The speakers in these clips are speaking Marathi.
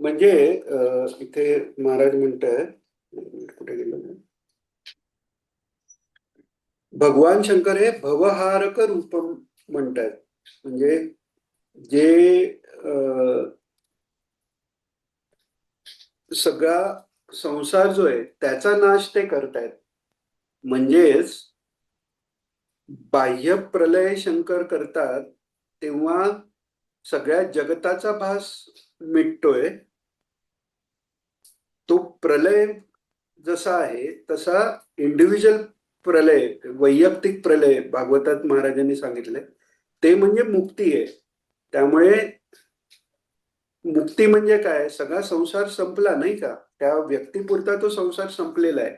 म्हणजे इथे महाराज म्हणताय, कुठे गेलं, भगवान शंकर हे भवहारक रूप म्हणतात. म्हणजे जे सगळा संसार जो आहे त्याचा नाश ते करतायत. म्हणजेच बाह्य प्रलय शंकर करतात तेव्हा सगळ्या जगताचा भास मिटतोय. तो प्रलय जसा आहे तसा इंडिव्हिज्युअल प्रलय, वैयक्तिक प्रलय भागवतात महाराजांनी सांगितले ते म्हणजे मुक्ती आहे. त्यामुळे मुक्ती म्हणजे काय, सगळा संसार संपला नाही का, त्या व्यक्तीपुरता तो संसार संपलेला आहे.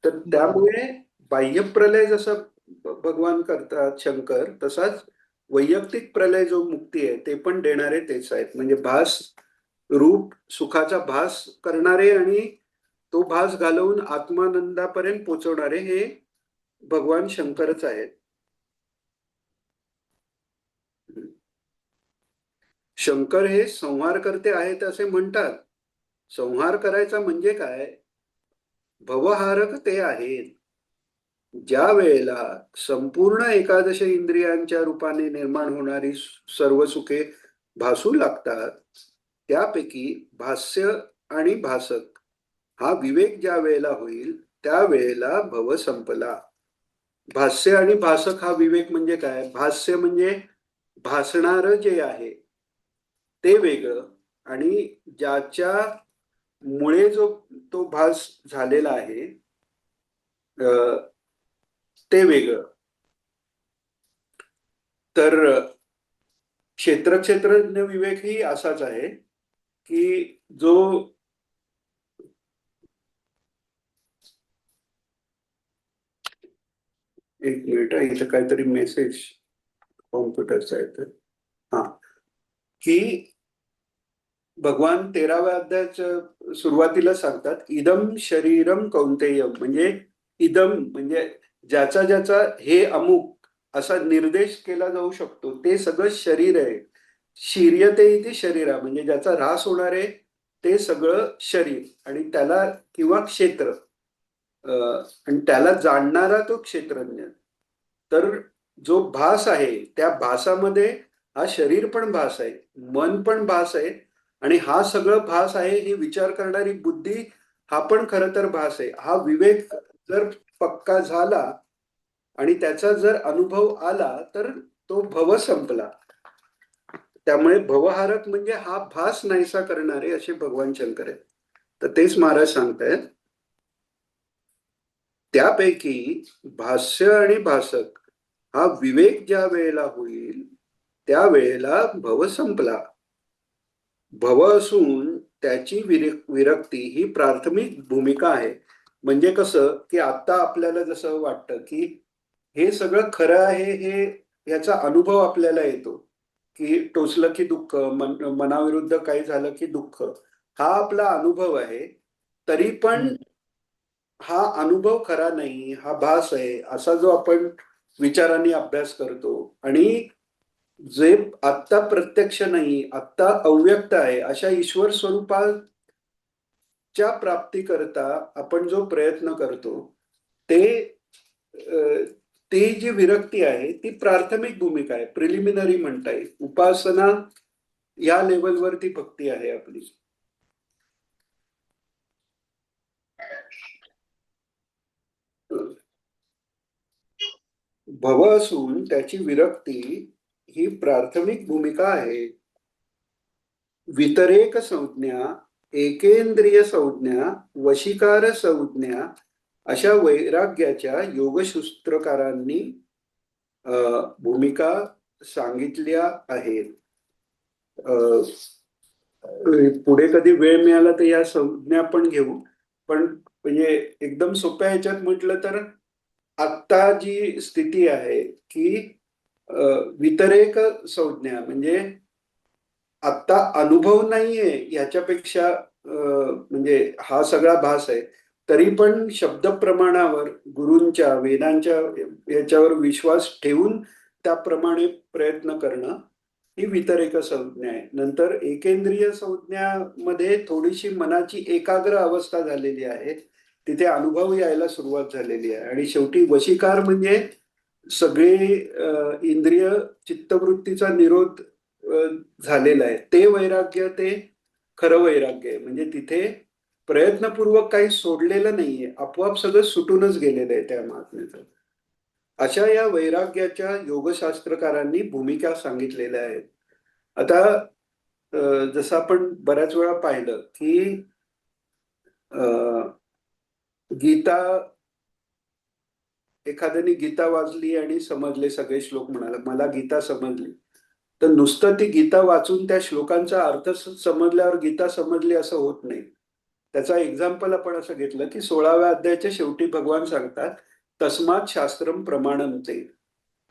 तर त्यामुळे बाह्य प्रलय जसं भगवान करतात शंकर, तसाच वैयक्तिक प्रलय जो मुक्ती आहे ते पण देणारे तेच आहेत. म्हणजे भास रूप सुखाचा भास करणारे आणि तो भास घालवून आत्मानंदापर्यंत पोचवणारे हे भगवान शंकरच आहेत. शंकर हे संहार करते आहेत असे म्हणतात. संहार करायचा म्हणजे काय, भवहारक ते आहेत. ज्या वेळेला संपूर्ण एकादश इंद्रियांच्या रूपाने निर्माण होणारी सर्व सुखे भासू लागतात, त्यापैकी भास्य आणि भासक हा विवेक ज्या वेळेला होईल त्या वेळेला भव संपला. भास्य आणि भासक हा विवेक म्हणजे काय, भास्य म्हणजे भासणार जे आहे ते वेगळं, आणि ज्याच्या मुळे जो तो भास झालेला आहे ते वेगळं. तर क्षेत्रज्ञ विवेक ही असाच आहे की जो एक मिनिट, इथं काहीतरी मेसेज कॉम्प्युटरचा येतो. हा, की भगवान 13व्या अध्यायाच्या सुरुवातीला सांगतात, इदम शरीरम कौंतेय, म्हणजे इदम म्हणजे ज्याचा ज्याचा हे अमुक असा निर्देश केला जाऊ शकतो ते सगळं शरीर आहे. शीर्यते इथे शरीरा, म्हणजे ज्याचा ऱ्हास होणार आहे ते सगळं शरीर, आणि त्याला किंवा क्षेत्र, आणि त्याला जाणणारा तो क्षेत्रज्ञ. तर जो भास आहे त्या भासामध्ये हा शरीर पण भास आहे, मन पण भास आहे, आणि हा सगळं भास आहे ही विचार करणारी बुद्धी हा पण खर तर भास आहे. हा विवेक जर पक्का झाला आणि त्याचा जर अनुभव आला तर तो भव संपला. त्यामुळे भवहारक म्हणजे हा भास नाहीसा करणारे असे भगवान शंकर आहेत. तर तेच महाराज सांगतायत, त्यापैकी भाष्य आणि भासक हा विवेक ज्या वेळेला होईल त्या वेळेला भव संपला. भव असून त्याची विरक्ती ही प्राथमिक भूमिका आहे. म्हणजे कसं की आता आपल्याला जसं वाटतं की हे सगळं खरं आहे, हे याचा अनुभव आपल्याला येतो की टोचलं की दुःख, मनाविरुद्ध काही झालं की दुःख, हा आपला अनुभव आहे. तरी पण हा अनुभव खरा नाही, हा भास आहे असा जो आपण विचारांनी अभ्यास करतो, आणि जे आत्ता प्रत्यक्ष नाही, आत्ता अव्यक्त आहे अशा ईश्वर स्वरूपाच्या प्राप्तीकरता आपण जो प्रयत्न करतो ते ती जी विरक्ती आहे ती प्राथमिक भूमिका आहे, प्रिलिमिनरी म्हणता येईल. उपासना या लेवलवरती भक्ती आहे आपली. भव असून त्याची विरक्ती ही प्राथमिक भूमिका आहे. वितरेक संज्ञा, एकेंद्रिय संज्ञा, वशीकार संज्ञा अशा वैराग्याच्या योगसूत्रकारांनी भूमिका सांगितल्या आहेत. पुढे कधी वेळ मिळाला तर या संज्ञा पण घेऊ, पण म्हणजे एकदम सोप्या ह्याच्यात म्हटलं तर आत्ता जी स्थिती आहे की वितरेक संज्ञा म्हणजे आत्ता अनुभव नाहीये याच्यापेक्षा, म्हणजे हा सगळा भास आहे तरी पण शब्द प्रमाणावर गुरूंच्या वेदांच्या याच्यावर विश्वास ठेवून त्याप्रमाणे प्रयत्न करणं, ही वितरेक संज्ञा आहे. नंतर एकेंद्रिय संज्ञामध्ये थोडीशी मनाची एकाग्र अवस्था झालेली आहे, तिथे अनुभव यायला सुरुवात झालेली आहे. आणि शेवटी वशीकार म्हणजे सगळे इंद्रिय चित्तवृत्तीचा निरोध झालेला आहे. ते वैराग्य ते खरं वैराग्य आहे. म्हणजे तिथे प्रयत्नपूर्वक काही सोडलेलं नाहीये, आपोआप सगळं सुटूनच गेलेलं आहे त्या महात्म्याचं. अशा या वैराग्याच्या योगशास्त्रकारांनी भूमिका सांगितलेल्या आहेत. आता जसं आपण बऱ्याच वेळा पाहिलं की गीता, एखाद्याने गीता वाचली आणि समजले सगळे श्लोक, म्हणाला मला गीता समजली, तर नुसतं ती गीता वाचून त्या श्लोकांचा अर्थ समजल्यावर गीता समजली असं होत नाही. त्याचा एक्झाम्पल आपण असं घेतलं की 16व्या अध्यायाच्या शेवटी भगवान सांगतात, तस्मात शास्त्रम प्रमाणंते,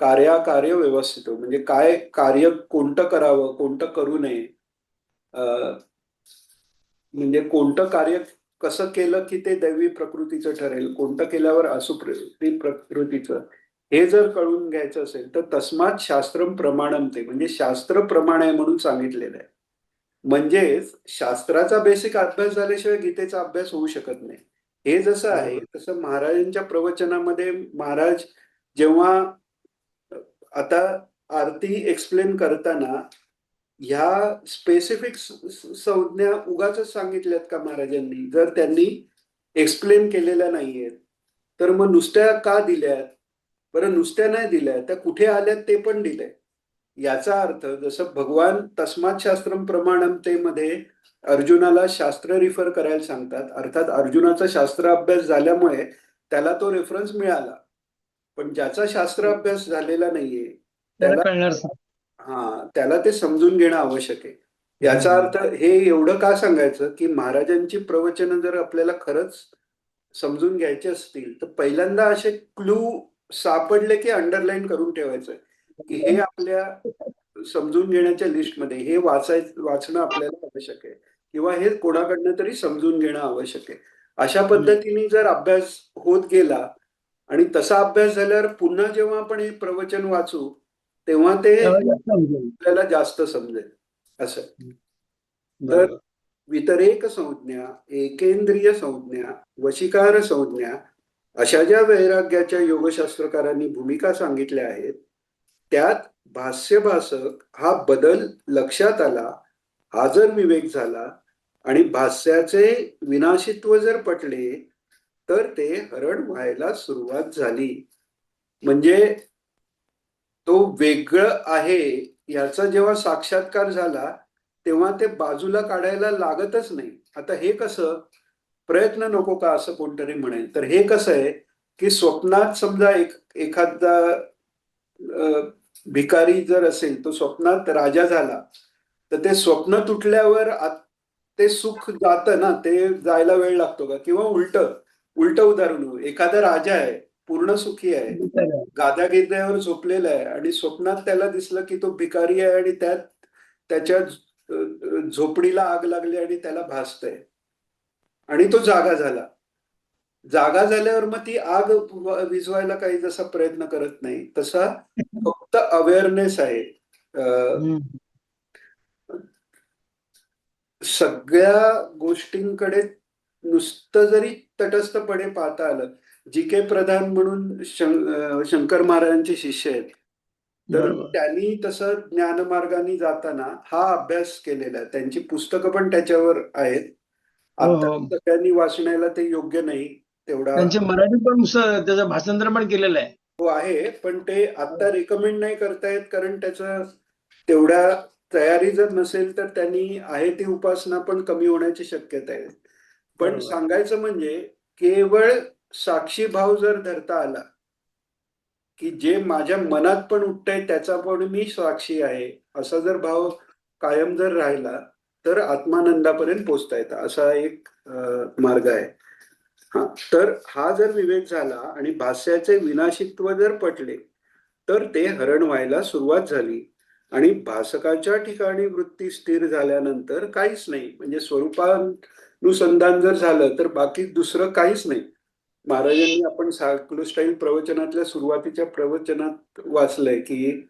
कार्याकार्य व्यवस्थित, म्हणजे काय कार्य कोणतं करावं कोणतं करू नये, म्हणजे कोणतं कार्य कसं केलं की ते दैवी प्रकृतीचं ठरेल, कोणतं केल्यावर असुप्रती प्रकृतीचं, हे जर कळून घ्यायचं असेल तर तस्मात शास्त्रम प्रमाणंते, म्हणजे शास्त्र प्रमाण आहे म्हणून सांगितलेलं आहे. म्हणजेच शास्त्राचा बेसिक अभ्यास झाल्याशिवाय गीतेचा अभ्यास होऊ शकत नाही. हे जसं आहे तसं महाराजांच्या प्रवचनामध्ये महाराज जेव्हा आता आरती एक्सप्लेन करताना ह्या स्पेसिफिक संज्ञा उगाच सांगितल्यात का महाराजांनी? जर त्यांनी एक्सप्लेन केलेल्या नाहीयेत तर मग नुसत्या का दिल्यात? बरं, नुसत्या नाही दिल्या, त्या कुठे आल्यात ते पण दिलंय. याचा अर्थ जसं भगवान तस्मात शास्त्रम प्रमाणमतेमध्ये अर्जुनाला शास्त्र रिफर करायला सांगतात, अर्थात अर्जुनाचा शास्त्र अभ्यास झाल्यामुळे त्याला तो रेफरन्स मिळाला. पण ज्याचा शास्त्र अभ्यास झालेला नाहीये त्याला कळणार. त्याला ते समजून घेणं आवश्यक आहे. याचा अर्थ हे एवढं का सांगायचं की महाराजांची प्रवचनं जर आपल्याला खरंच समजून घ्यायचे असतील तर पहिल्यांदा असे क्लू सापडले की अंडरलाईन करून ठेवायचं की हे आपल्या समजून घेण्याच्या लिस्टमध्ये हे वाचणं आपल्याला आवश्यक आहे, किंवा हे कोणाकडनं तरी समजून घेणं आवश्यक आहे. अशा पद्धतीने जर अभ्यास होत गेला आणि तसा अभ्यास झाल्यावर पुन्हा जेव्हा आपण हे प्रवचन वाचू तेव्हा ते आपल्याला जास्त समजेल. असं तर वितरेक संज्ञा, एकेंद्रिय संज्ञा, वशीकार संज्ञा, अशा ज्या वैराग्याच्या योगशास्त्रकारांनी भूमिका सांगितल्या आहेत त्यात भाष्यभासक हा बदल लक्षात आला, हा जर विवेक झाला आणि भाष्याचे विनाशित्व जर पटले तर ते हरण व्हायला सुरुवात झाली. म्हणजे तो वेगळं आहे याचा जेव्हा साक्षात्कार झाला तेव्हा ते बाजूला काढायला लागतच नाही. आता हे कसं, प्रयत्न नको का असं कोणतरी म्हणेल, तर हे कसं आहे की स्वप्नात समजा एखादा भिकारी जर असेल तो स्वप्नात राजा झाला तर ते स्वप्न तुटल्यावर ते सुख जातं ना, ते जायला वेळ लागतो का? किंवा उलट उलट उदाहरण, एखादा राजा आहे पूर्ण सुखी आहे, गाद्या गिद्यावर झोपलेला आहे आणि स्वप्नात त्याला दिसलं की तो भिकारी आहे आणि त्याच्या झोपडीला आग लागली आणि त्याला भासतंय आणि तो जागा झाला. जागा झाल्यावर मग ती आग विझवायला काही जसा प्रयत्न करत नाही तसा फक्त अवेअरनेस आहे. सगळ्या गोष्टींकडे नुसतं जरी तटस्थपणे पाहता आलं, जी के प्रधान म्हणून शंकर महाराजांचे शिष्य आहेत, तर त्यांनी तसं ज्ञानमार्गाने जाताना हा अभ्यास केलेला आहे. त्यांची पुस्तकं पण त्याच्यावर आहेत. आता सगळ्यांनी वाचण्याला ते योग्य नाही तेवढा, त्यांचे मराठी पण त्याचं भाषांतर पण केलेलं आहे. हो आहे, पण ते आता रेकमेंड नाही करतायत कारण त्याचं तेवढ्या तयारी जर नसेल तर त्यांनी आहे ती उपासना पण कमी होण्याची शक्यता आहे. पण सांगायचं म्हणजे केवळ साक्षी भाव जर धरता आला की जे माझ्या मनात पण उठतंय त्याचा पण मी साक्षी आहे, असा जर भाव कायम जर राहिला तर आत्मानंदापर्यंत पोचता येतं, असा एक मार्ग आहे. तर हा जर विवेक झाला आणि भाष्याचे विनाशित्व जर पटले तर ते हरण व्हायला सुरुवात झाली आणि भासकाच्या ठिकाणी वृत्ती स्थिर झाल्यानंतर काहीच नाही, म्हणजे स्वरूपानुसंधान जर झालं तर बाकी दुसरं काहीच नाही. महाराजांनी आपण सायक्लोस्टाईल प्रवचनातल्या सुरुवातीच्या प्रवचनात वाचलंय की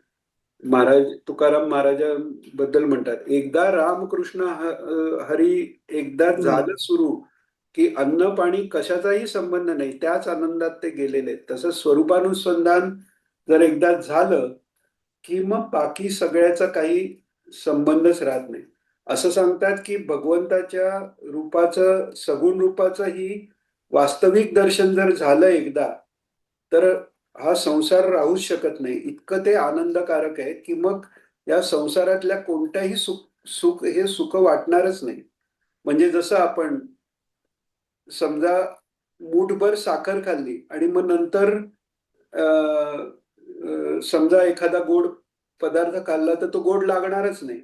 महाराज तुकाराम महाराजांबद्दल म्हणतात, एकदा रामकृष्ण हरी एकदा झालं सुरू की अन्न पाणी कशाचाही संबंध नाही, त्याच आनंदात ते गेलेले आहेत. तसं स्वरूपानुसंधान जर एकदा झालं की मग बाकी सगळ्याचा काही संबंधच राहत नाही. असं सांगतात की भगवंताच्या रूपाचं, सगुण रूपाचं ही वास्तविक दर्शन जर झालं एकदा, तर हा संसार राहूच शकत नाही. इतकं ते आनंदकारक आहे की मग या संसारातल्या कोणत्याही सुख हे सुख वाटणारच नाही. म्हणजे जसं आपण समजा मूठभर साखर खाल्ली आणि मग नंतर समजा एखादा गोड पदार्थ खाल्ला तर तो गोड लागणारच नाही.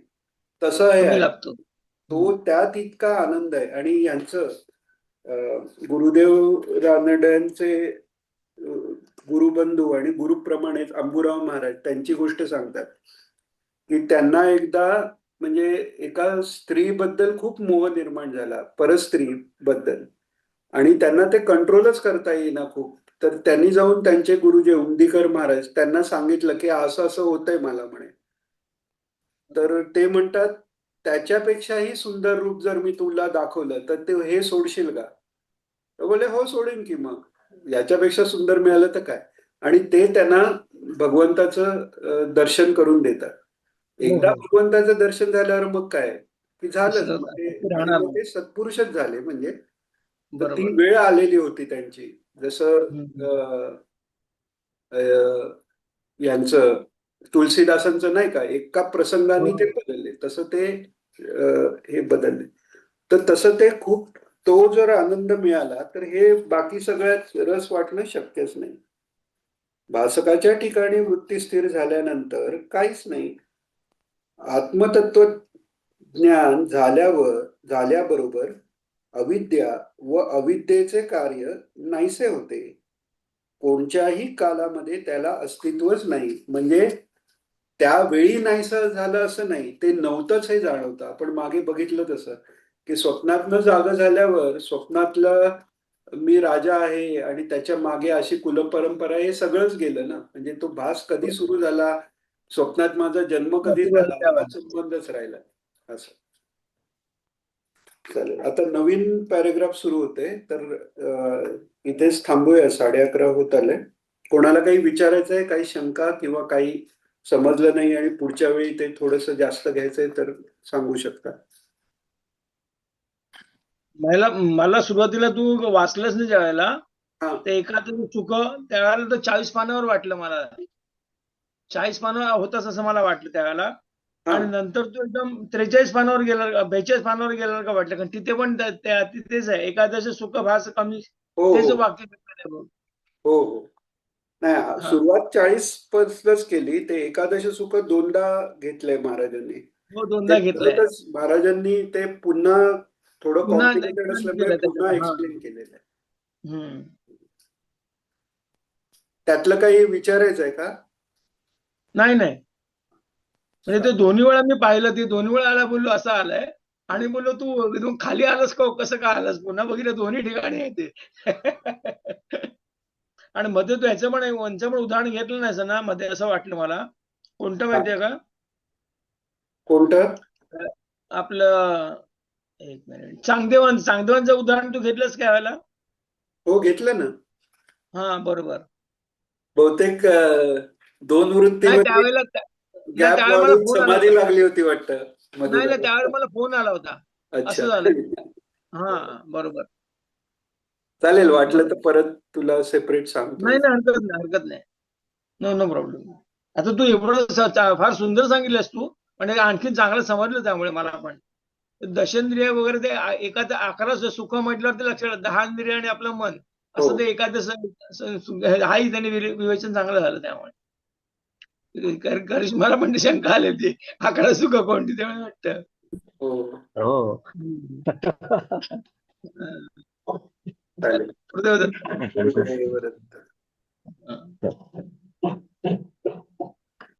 तसं हे कमी आहे. लागतो. तो त्यात इतका आनंद आहे. आणि यांचं गुरुदेव रानड्यांचे गुरुबंधू आणि गुरुप्रमाणेच अंबुराव महाराज त्यांची गोष्ट सांगतात की त्यांना एकदा म्हणजे एका स्त्रीबद्दल खूप मोह निर्माण झाला, परस्त्री बद्दल, आणि त्यांना ते कंट्रोलच करता येईना खूप. तर त्यांनी जाऊन त्यांचे गुरु जे उंदीकर महाराज त्यांना सांगितलं की असं असं होतंय मला म्हणे. तर ते म्हणतात त्याच्यापेक्षाही सुंदर रूप जर मी तुला दाखवलं तर ते हे सोडशील का? तर बोले हो सोडेन की, मग याच्यापेक्षा सुंदर मिळालं तर काय. आणि ते त्यांना भगवंताचं दर्शन करून देतात. हो एकदा हो. भगवंताचं दर्शन झाल्यावर मग काय की झालंच मग ते. ते आणि राहणार मग नाही. ते सत्पुरुषच झाले. म्हणजे तर ती बरोबर. वेळ आलेली होती त्यांची. जसं अ, अ, यांचं तुलसीदासांचं नाही का, एका प्रसंगाने ते हो. बदलले, तसं ते हे बदलले. तर तसं ते खूप, तो जर आनंद मिळाला तर हे बाकी सगळ्यात रस वाटणं शक्यच नाही. भासकाच्या ठिकाणी वृत्ती स्थिर झाल्यानंतर काहीच नाही. आत्मतत्व ज्ञान झाल्याबरोबर अविद्या व अविद्येचे कार्य नाहीसे होते. कोणत्याही कालामध्ये त्याला अस्तित्वच नाही. म्हणजे त्यावेळी नाहीसं झालं असं नाही, ते नव्हतंच हे जाणवतं. आपण मागे बघितलं तसं की स्वप्नातनं जागा झाल्यावर स्वप्नातलं मी राजा आहे आणि त्याच्या मागे अशी कुलपरंपरा, हे सगळंच गेलं ना. म्हणजे तो भास कधी सुरू झाला, स्वप्नात माझा जन्म कधी झाला, हा संबंधच राहिला. असं. चालेल, आता नवीन पॅरेग्राफ सुरू होते, तर इथेच थांबूया. 11:30 होत आले. कोणाला काही विचारायचं आहे, काही शंका किंवा काही समजलं नाही आणि पुढच्या वेळी ते थोडंसं जास्त घ्यायचंय तर सांगू शकता. मला मला सुरुवातीला तू वाचलंच नाही ज्यावेळेला, हा ते एखादं चुक त्यावेळेला तर 40 पानावर वाटलं मला. 40 पानावर होतच असं मला वाटलं त्यावेळेला. हा आणि नंतर तो एकदम 43 पानावर गेला, 42 पानावर गेला का वाटलं. कारण तिथे पण तिथेच आहे, एकादश सुख भास कमी, हो तेच हो वाक्य घेतलंय बघ. हो हो. नाही, हा. सुरुवात 40 पासूनच केली. ते एकादश सुख दोनदा घेतलंय महाराजांनी. हो, ते दोनदा घेतलंय. परतच महाराजांनी ते पुन्हा थोडं पुन्हा कॉम्प्लिकेटेड एक्सप्लेन असल्यामुळे केलं पुन्हा त्याच्यात. हा. एक्सप्लेन केलेलं आहे. हम्म. त्यातलं काही विचारायचं आहे का? नाही नाही, म्हणजे ते दोन्ही वेळा मी पाहिलं, ते दोन्ही वेळा आला, बोललो असं आलंय. आणि बोललो तू एकदम खाली आलास का, कसं काय आलास, पुन्हा बघितलं दोन्ही ठिकाणी आहे ते. आणि मध्ये तू ह्याचं पण वंचं पण उदाहरण घेतलं नाहीस ना मध्ये, असं वाटलं मला. कोणतं हा. माहितीये का? कोणतं? आपलं, एक मिनिट, चांगदेवांचं उदाहरण तू घेतलंस काय वेळेला? हो, घेतलं ना. हा, बरोबर. बहुतेक दोन नाही वृत्तीमध्ये त्यावेळेला नाही, गॅप त्यावेळेला मला वाढून फोन आला समाधी होता. लागली होती वाटतं नाही नाही, मधोमध. त्यावेळेला मला फोन आला होता. अच्छा. असं झालंय. हा, बरोबर. चालेल, वाटलं तर बरोबर. परत तुला सेपरेट सांगतो. नाही नाही, हरकत नाही, हरकत नाही. No no problem. आता तू एवढं फार सुंदर सांगितलंस तू, पण हे आणखीन चांगलं समजलं त्यामुळे मला पण. दशेंद्रिय वगैरे ते एखादं 11 सुख म्हटल्यावर ते लक्षात 10 इंद्रिय आणि आपलं मन, हो असं ते एखादं हाही त्यांनी विवेचन चांगलं झालं त्यामुळे. कारण मला पण ती शंका आली होती, 11 सुख कोणती, त्यामुळे वाटतं. हो. हो. हम्म. चालेल. हृदय